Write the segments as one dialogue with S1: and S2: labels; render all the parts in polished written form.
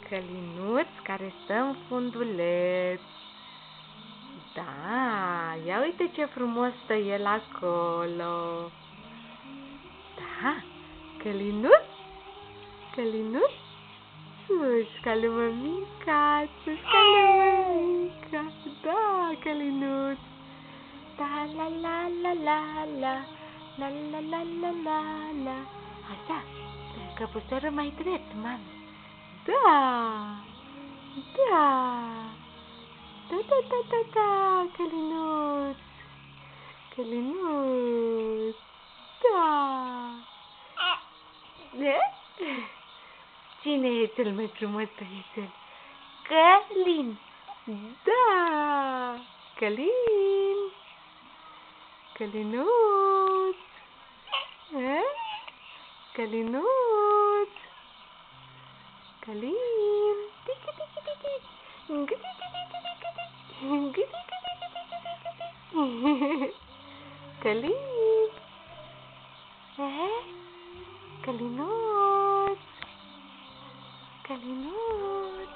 S1: călinuț care stă în funduleț. Da, ia uite ce frumos stă el acolo. Da, călinuț, călinuț, sus ca lui mămica, sus ca lui mămica. Da, călinuț. Da, la la la la la, la la la la la la. Așa, căpușorul mai drept, mami. Da, da, da, da, da, da, da, călinuț, călinuț, da. Cine e cel mai frumos băiețel? Călin, da, Călin, Călinuț, Călinuț, Călin, tichi, tichi, tichi, gâti, gâti, gâti, Călin, Călinuț, Călinuț,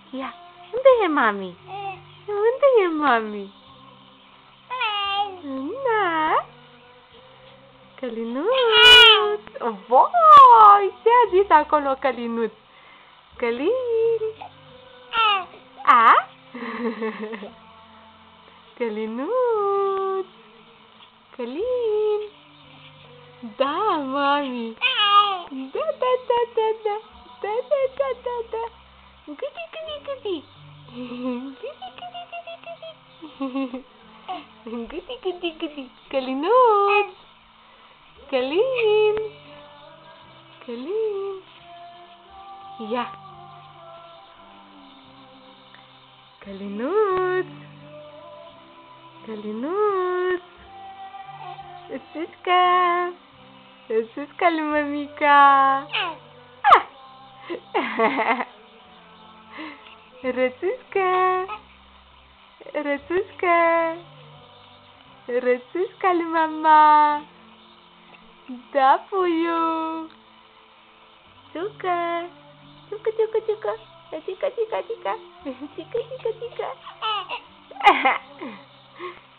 S1: ia, unde e mami? Unde e mami? Da. Călinuț! Vai, ce-a zis acolo Călinuț? Călin! A? Călinuț! Călin! Da, mami! Da, da, da, da, da! Da, da, da, da, da! Gâdi, gâdi, gâdi! Gâdi, gâdi, gâdi, gâdi! Gâdi, gâdi, gâdi! Călinuț! Călin! Călin! Ia! Călinuț! Călinuț! Țâțca! Țâțca lui mămica! Rățâțca! Rățâțca! Rățâțca lui mama! Da, puiu! Țucă! Țucă, țucă, țucă! Țică, țică, țică! Țică, țică, țică!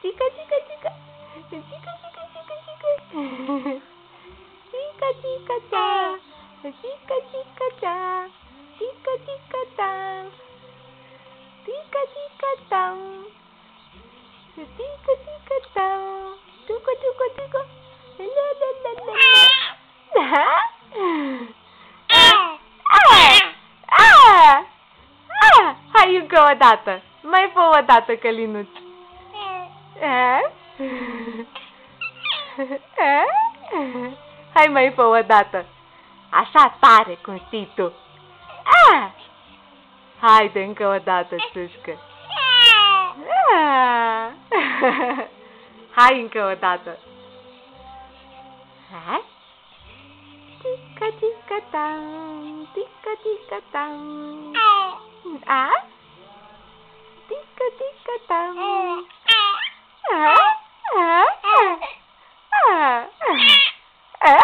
S1: Țică, țică, țică! Țică, țică, țică, țică! Țică, țică, ța! Țică, țică, ța! Țică, țică, ța! Țică, țică, ța! Țică, țică, ța! Țică, țică, țică! La, la, la, la, la! Hai încă o dată! Mai fă o dată, Călinuț! Hai mai fă o dată! Așa tare cum știi tu! Haide încă o dată, Țâșcă! Hai încă o dată! Tica, tica, tang, tica, tica, tang. A? Tica, tica, tang. A?